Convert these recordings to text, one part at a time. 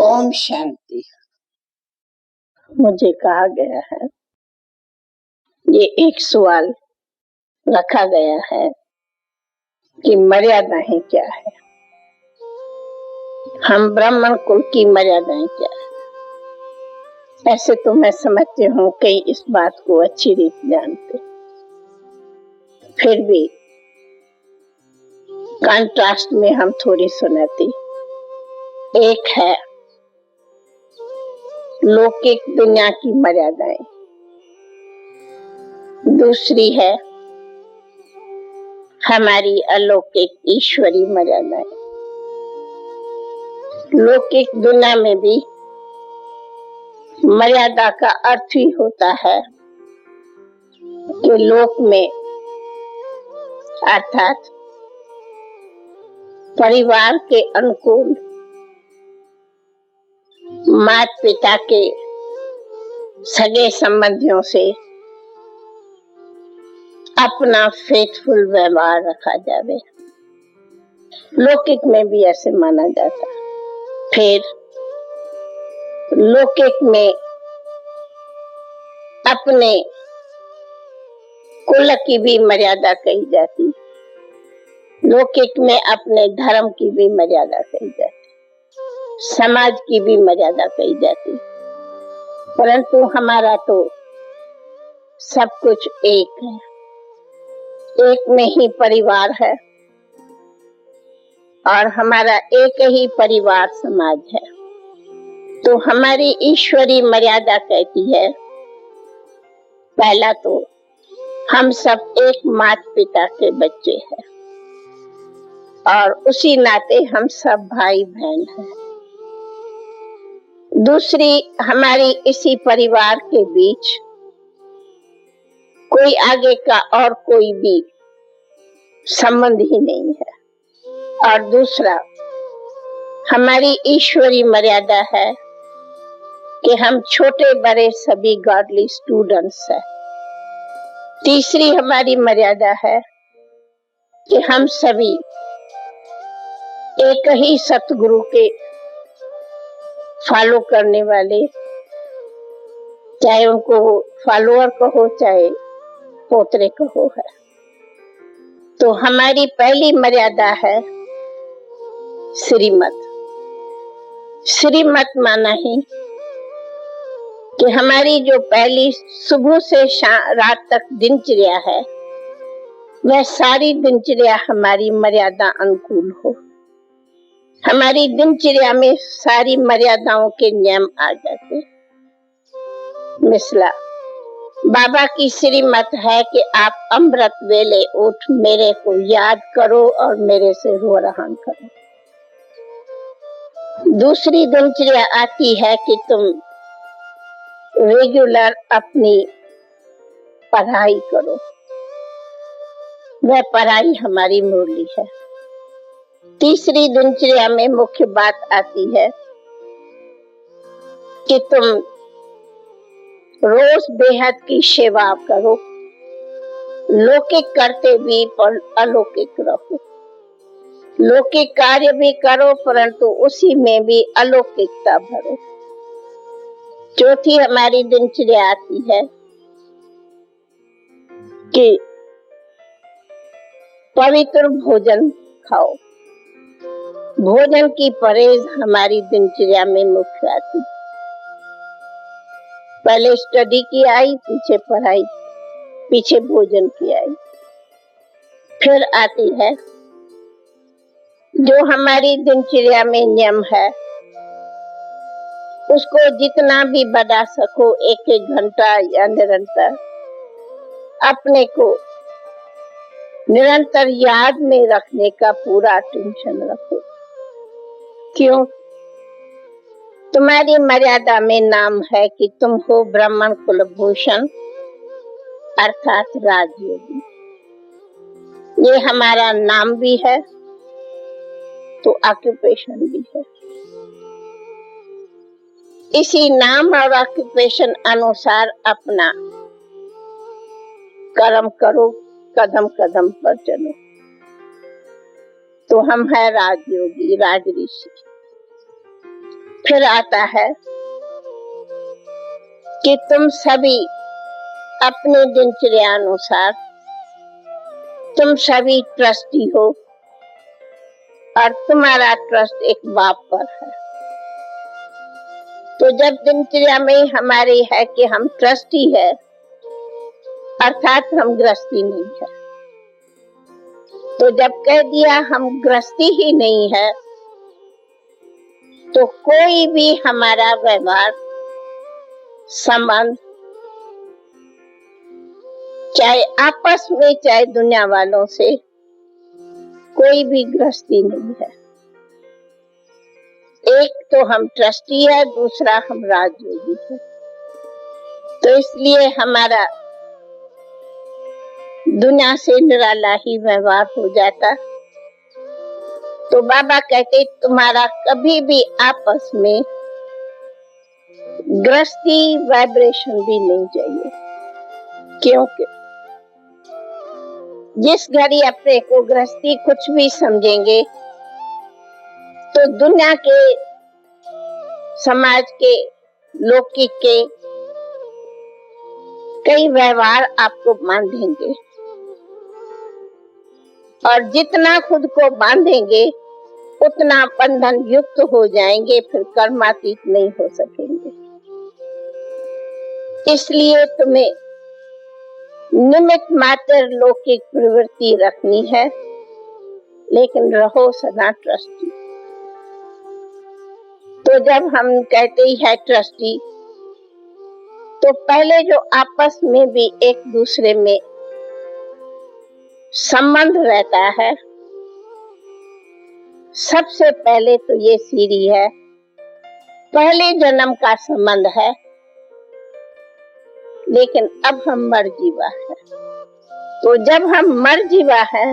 ओम शांति। मुझे कहा गया है, ये एक सवाल रखा गया है कि मर्यादाएं क्या है। हम ब्राह्मण कुल की मर्यादाएं क्या है। ऐसे तो मैं समझती हूँ कई इस बात को अच्छी रीत जानते, फिर भी कंट्रास्ट में हम थोड़ी सुनाती। एक है लौकिक दुनिया की मर्यादाएं, दूसरी है हमारी अलौकिक ईश्वरी मर्यादाएं। लौकिक दुनिया में भी मर्यादा का अर्थ ही होता है कि लोक में अर्थात परिवार के अनुकूल माता पिता के सगे संबंधियों से अपना फेथफुल व्यवहार रखा जावे। लौकिक में भी ऐसे माना जाता है। फिर लौकिक में अपने कुल की भी मर्यादा कही जाती, लौकिक में अपने धर्म की भी मर्यादा कही जाती, समाज की भी मर्यादा कही जाती। परंतु हमारा तो सब कुछ एक है, एक में ही परिवार है और हमारा एक ही परिवार समाज है। तो हमारी ईश्वरी मर्यादा कहती है, पहला तो हम सब एक माता पिता के बच्चे हैं और उसी नाते हम सब भाई बहन हैं। दूसरी, हमारी इसी परिवार के बीच कोई आगे का और कोई भी संबंध ही नहीं है। और दूसरा, हमारी ईश्वरी मर्यादा है कि हम छोटे बड़े सभी गॉडली स्टूडेंट्स हैं। तीसरी हमारी मर्यादा है कि हम सभी एक ही सतगुरु के फॉलो करने वाले, चाहे उनको फॉलोअर कहो चाहे पोतरे कहो है। तो हमारी पहली मर्यादा है श्रीमत। श्रीमत माना ही कि हमारी जो पहली सुबह से रात तक दिनचर्या है, वह सारी दिनचर्या हमारी मर्यादा अनुकूल हो। हमारी दिनचर्या में सारी मर्यादाओं के नियम आ जाते। मिसला बाबा की श्रीमत है कि आप अमृत वेले उठ मेरे को याद करो और मेरे से रोहन करो। दूसरी दिनचर्या आती है कि तुम रेगुलर अपनी पढ़ाई करो। वह पढ़ाई हमारी मुरली है। तीसरी दिनचर्या में मुख्य बात आती है कि तुम रोज बेहद की सेवा करो, लौकिक करते भी पर अलौकिक रहो। लौकिक कार्य भी करो परंतु उसी में भी अलौकिकता भरो। चौथी हमारी दिनचर्या आती है कि पवित्र भोजन खाओ। भोजन की परहेज हमारी दिनचर्या में मुख्य आती। पहले स्टडी की आई, पीछे पढ़ाई, पीछे भोजन की आई। फिर आती है जो हमारी दिनचर्या में नियम है, उसको जितना भी बढ़ा सको, एक एक घंटा या निरंतर अपने को निरंतर याद में रखने का पूरा अटेंशन रखो। क्यों? तुम्हारी मर्यादा में नाम है कि तुम हो ब्राह्मण कुलभूषण अर्थात राजयोगी। ये हमारा नाम भी है तो ऑक्यूपेशन भी है। इसी नाम और ऑक्यूपेशन अनुसार अपना कर्म करो, कदम कदम पर चलो। तो हम है राजयोगी, राज ऋषि। फिर आता है कि तुम सभी अपने दिनचर्या अनुसार तुम सभी ट्रस्टी हो और तुम्हारा ट्रस्ट एक बाप पर है। तो जब दिनचर्या में हमारी है कि हम ट्रस्टी है, अर्थात हम गृहस्थी नहीं है। तो जब कह दिया हम गृहस्थी ही नहीं है, तो कोई भी हमारा व्यवहार संबंध, चाहे आपस में चाहे दुनिया वालों से, कोई भी गृहस्थी नहीं है। एक तो हम ट्रस्टी है, दूसरा हम राजयोगी है। तो इसलिए हमारा दुनिया से निराला ही व्यवहार हो जाता। तो बाबा कहते तुम्हारा कभी भी आपस में गृहस्थी वाइब्रेशन भी नहीं चाहिए, क्योंकि जिस घड़ी अपने को गृहस्थी कुछ भी समझेंगे तो दुनिया के, समाज के, लौकिक के कई व्यवहार आपको बांधेंगे, और जितना खुद को बांधेंगे उतना बंधन युक्त हो जाएंगे, फिर कर्मातीत नहीं हो सकेंगे। इसलिए तुम्हें निमित्त मात्र लौकिक प्रवृत्ति रखनी है, लेकिन रहो सदा ट्रस्टी। तो जब हम कहते हैं ट्रस्टी, तो पहले जो आपस में भी एक दूसरे में संबंध रहता है, सबसे पहले तो ये सीढ़ी है, पहले जन्म का संबंध है, लेकिन अब हम मर जीवा है। तो जब हम मर जीवा है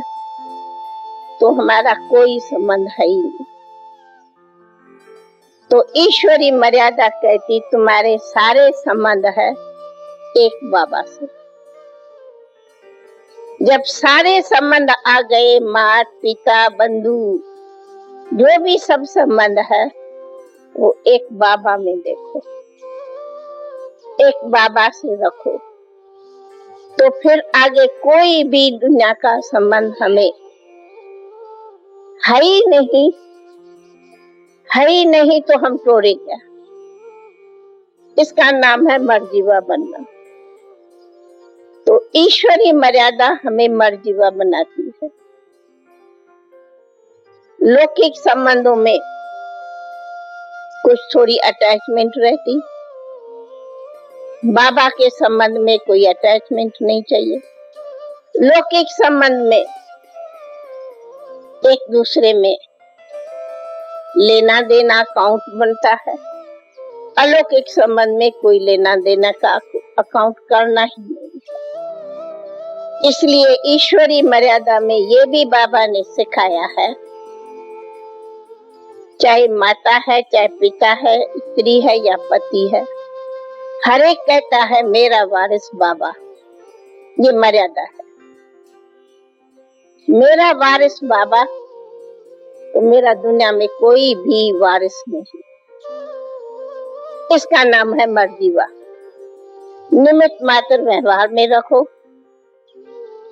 तो हमारा कोई संबंध है ही नहीं। तो ईश्वरी मर्यादा कहती तुम्हारे सारे संबंध है एक बाबा से। जब सारे संबंध आ गए, माता पिता बंधु जो भी सब संबंध है, वो एक बाबा में देखो, एक बाबा से रखो, तो फिर आगे कोई भी दुनिया का संबंध हमें है ही नहीं, है ही नहीं तो हम तोड़े क्या। इसका नाम है मर्जीवा बनना। तो ईश्वरी मर्यादा हमें मर्जीवा बनाती है। लौकिक संबंधों में कुछ थोड़ी अटैचमेंट रहती, बाबा के संबंध में कोई अटैचमेंट नहीं चाहिए। लौकिक संबंध में एक दूसरे में लेना देना अकाउंट बनता है, अलौकिक संबंध में कोई लेना देना का अकाउंट करना ही नहीं। इसलिए ईश्वरी मर्यादा में ये भी बाबा ने सिखाया है, चाहे माता है, चाहे पिता है, स्त्री है या पति है, हर एक कहता है मेरा वारिस बाबा। ये मर्यादा है, मेरा वारिस बाबा, तो मेरा दुनिया में कोई भी वारिस नहीं। इसका नाम है मर्जीवा। निमित्त मात्र व्यवहार में रखो,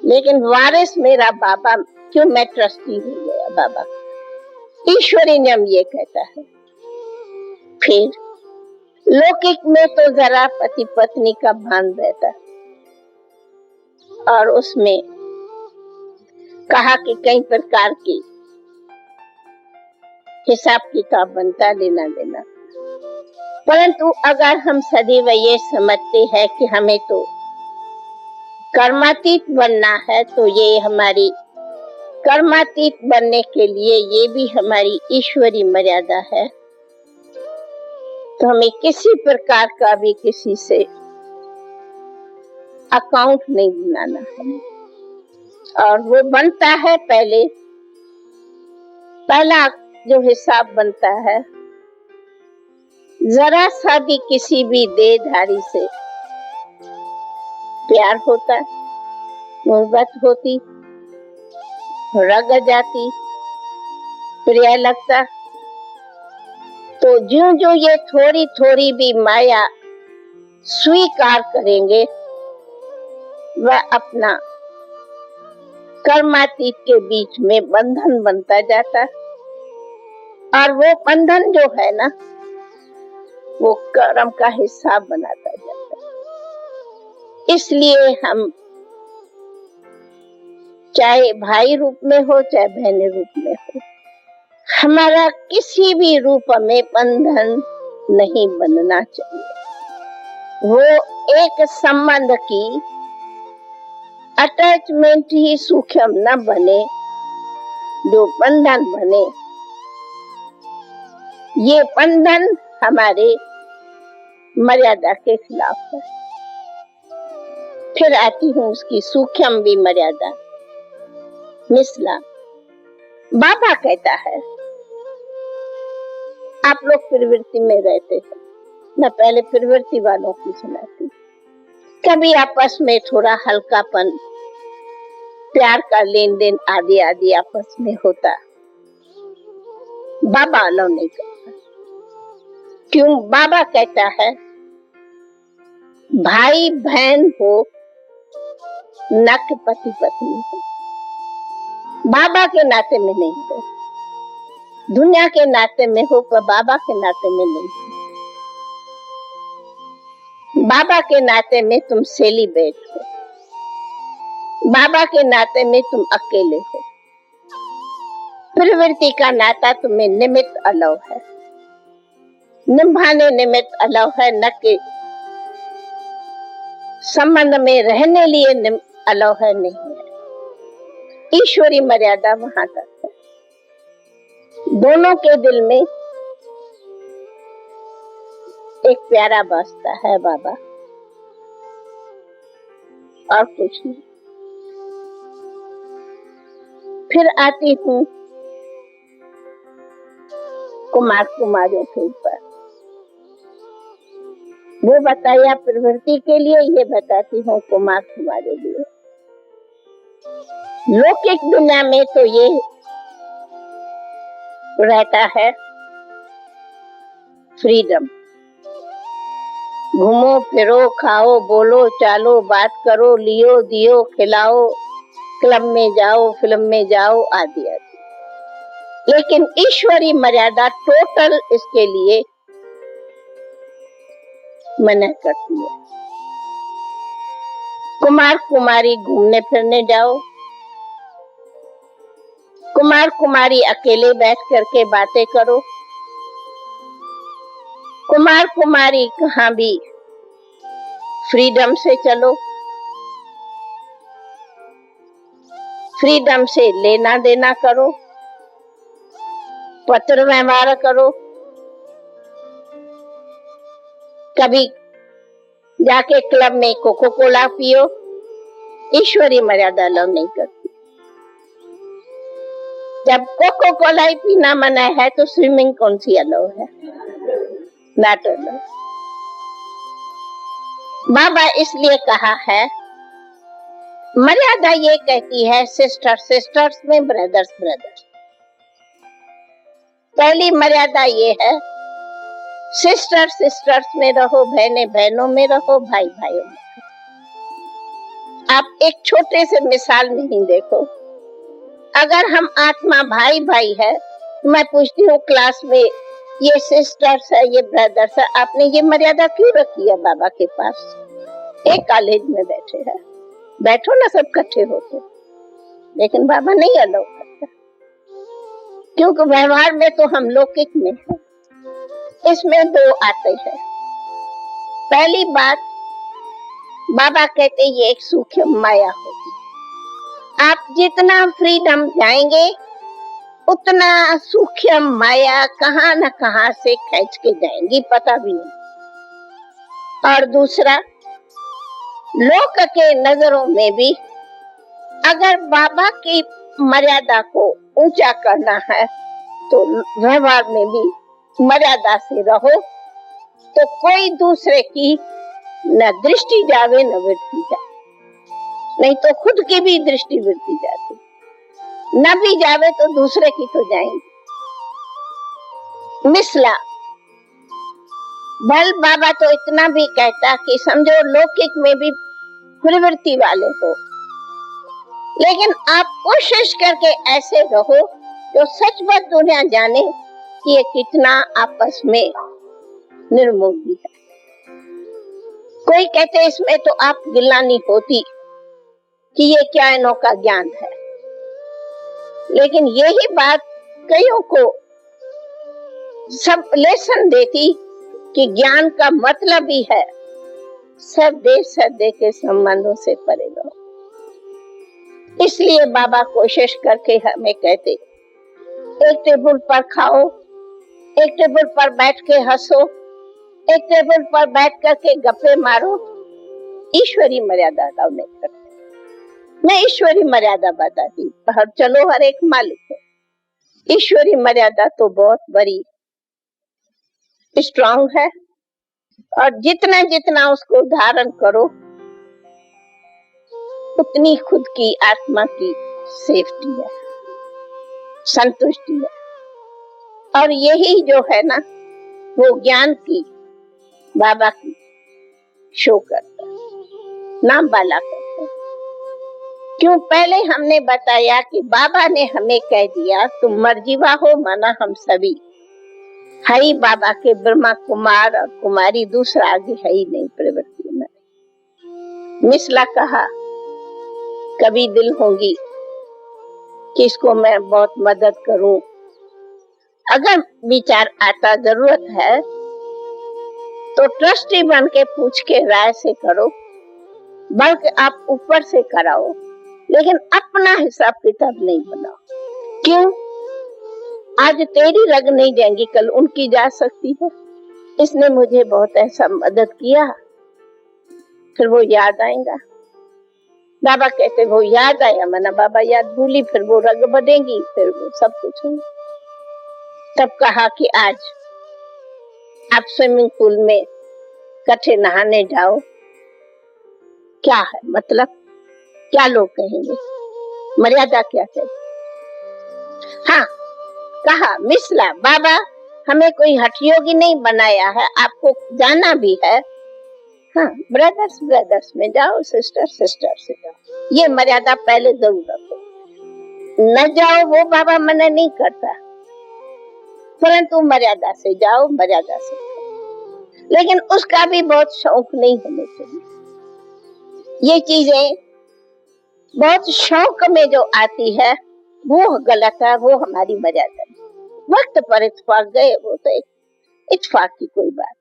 लेकिन वारिस मेरा बाबा, क्यों मैं ट्रस्टी हो गया बाबा। ईश्वरी नियम ये कहता है। फिर लौकिक में तो जरा पति पत्नी का भान रहता है, और उसमें कहा कि कई प्रकार की हिसाब किताब बनता, लेना देना। परंतु अगर हम सदैव ये समझते हैं कि हमें तो कर्मातीत बनना है, तो ये हमारी कर्मातीत बनने के लिए ये भी हमारी ईश्वरी मर्यादा है। तो हमें किसी प्रकार का भी किसी से अकाउंट नहीं बनाना है, और वो बनता है पहला जो हिसाब बनता है, जरा सा भी किसी भी देहधारी से प्यार होता, मोहब्बत होती, रग जाती, प्रिय लगता, तो ज्यों ज्यों ये थोड़ी थोड़ी भी माया स्वीकार करेंगे, वह अपना कर्मातीत के बीच में बंधन बनता जाता है। और वो बंधन जो है ना, वो कर्म का हिस्सा बनाता जाता है। इसलिए हम चाहे भाई रूप में हो चाहे बहन रूप में हो, हमारा किसी भी रूप में बंधन नहीं बनना चाहिए। वो एक संबंध की अटैचमेंट ही सूक्ष्म न बने, जो बंधन बने। ये बंधन हमारे मर्यादा के खिलाफ है। फिर आती हूँ उसकी सूक्ष्म भी मर्यादा। मिसला बाबा कहता है, आप लोग प्रवृत्ति में रहते हैं, मैं पहले प्रवृत्ति वालों की सुनाती। कभी आपस में थोड़ा हल्कापन, प्यार का लेन देन आदि आदि आपस में होता, बाबा अलाउ नहीं करता। क्यों? बाबा कहता है भाई बहन हो न कि पति पत्नी हो। बाबा के नाते में नहीं हो, दुनिया के नाते में हो, पर बाबा के नाते में नहीं हो। बाबा के नाते में तुम सेलिब्रेट हो, बाबा के नाते में तुम अकेले हो। प्रवृत्ति का नाता तुम्हें निमित्त अलाउ है, निभाने निमित्त अलाउ है, न कि संबंध में रहने लिए अलाउ है, नहीं है। ईश्वरी मर्यादा वहां तक है। दोनों के दिल में एक प्यारा बसता है बाबा, और कुछ नहीं। फिर आती हूँ कुमार कुमारियों के ऊपर। वो बताया प्रवृत्ति के लिए, ये बताती हूँ कुमार कुमारी लिए। लौकिक दुनिया में तो ये रहता है फ्रीडम, घूमो फिरो खाओ बोलो चालो बात करो लियो दियो खिलाओ, क्लब में जाओ फिल्म में जाओ आदि आदि। लेकिन ईश्वरी मर्यादा टोटल इसके लिए मना करती है। कुमार कुमारी घूमने फिरने जाओ, कुमार कुमारी अकेले बैठ करके बातें करो, कुमार कुमारी कहाँ भी फ्रीडम से चलो, फ्रीडम से लेना देना करो, पत्र व्यवहार करो। कभी जाके क्लब में कोको कोला पियो, ईश्वरी मर्यादा अलाउ नहीं करती। जब कोको कोला ही पीना मना है तो स्विमिंग कौन सी अलाउ है? Not allow. बाबा इसलिए कहा है, मर्यादा ये कहती है सिस्टर सिस्टर्स में, ब्रदर्स ब्रदर्स। पहली मर्यादा ये है सिस्टर सिस्टर्स में रहो, बहनें बहनों में रहो, भाई भाइयों में रहो। आप एक छोटे से मिसाल में ही देखो, अगर हम आत्मा भाई भाई है, मैं पूछती हूँ क्लास में ये सिस्टर्स है ये ब्रदर्स है, आपने ये मर्यादा क्यों रखी है बाबा के पास? एक कॉलेज में बैठे हैं, बैठो ना सब इकट्ठे होके, लेकिन बाबा नहीं अलाउ करता, क्योंकि व्यवहार में तो हम लौकिक में है। इसमें दो आते हैं। पहली बात, बाबा कहते ये एक सूक्ष्म माया होगी। आप जितना फ्रीडम जाएंगे उतना सूक्ष्म माया कहाँ न कहाँ से खींच के जाएंगी, पता भी नहीं। और दूसरा, लोक के नजरों में भी अगर बाबा की मर्यादा को ऊंचा करना है तो व्यवहार में भी मर्यादा से रहो, तो कोई दूसरे की न दृष्टि जावे न वृत्ति जावे, नहीं तो खुद की भी दृष्टि वृत्ति जाती, न भी जावे तो दूसरे की तो जाएंगी। मिसला बल बाबा तो इतना भी कहता कि समझो लौकिक में भी प्रवृत्ति वाले हो, लेकिन आप कोशिश करके ऐसे रहो जो सच बात दुनिया जाने कि ये कितना आपस में निर्मोही है। कोई कहते इसमें तो आप गिलानी होती कि ये क्या अनोखा ज्ञान है, लेकिन यही बात कईयों को सब लेसन देती कि ज्ञान का मतलब ही है सदे के संबंधों से परे रहो। इसलिए बाबा कोशिश करके हमें कहते एक टेबल पर खाओ, एक टेबल पर बैठ के हंसो, एक टेबल पर बैठ करके गप्पे मारो, ईश्वरी मर्यादा का नहीं करते। मैं ईश्वरी मर्यादा बताती, पर चलो हर एक मालिक है। ईश्वरी मर्यादा तो बहुत बड़ी स्ट्रांग है, और जितना जितना उसको धारण करो उतनी खुद की आत्मा की सेफ्टी है, संतुष्टि है। और यही जो है ना, वो ज्ञान की बाबा की शो करता, नाम वाला करता। क्यों? पहले हमने बताया कि बाबा ने हमें कह दिया तुम मर्जीवा हो, माना हम सभी हई बाबा के ब्रह्मा कुमार और कुमारी, दूसरा आगे है ही नहीं प्रवृत्ति में। मिसला कहा कभी दिल होगी कि इसको मैं बहुत मदद करूं, अगर विचार आता जरूरत है तो ट्रस्टी बन के पूछ के राय से करो, बल्कि आप ऊपर से कराओ, लेकिन अपना हिसाब किताब नहीं बनाओ। क्यों? आज तेरी रग नहीं जाएंगी, कल उनकी जा सकती है। इसने मुझे बहुत ऐसा मदद किया, फिर वो याद आएगा। बाबा कहते वो याद आया, मना बाबा याद भूली, फिर वो रग बढ़ेगी, फिर वो सब कुछ होगा। तब कहा कि आज आप स्विमिंग पूल में इकट्ठे नहाने जाओ, क्या है मतलब, क्या लोग कहेंगे, मर्यादा क्या कहती। हाँ, कहा मिसला बाबा हमें कोई हठयोगी नहीं बनाया है, आपको जाना भी है, हाँ ब्रदर्स ब्रदर्स में जाओ, सिस्टर सिस्टर से जाओ, ये मर्यादा पहले जरूर रखो। न जाओ वो बाबा मना नहीं करता, परंतु मर्यादा से जाओ, मर्यादा से जाओ। लेकिन उसका भी बहुत शौक नहीं होने चाहिए। ये चीजें बहुत शौक में जो आती है वो गलत है, वो हमारी मर्यादा है। वक्त पर इत्तेफाक गए, वो तो इत्तेफाक की कोई बात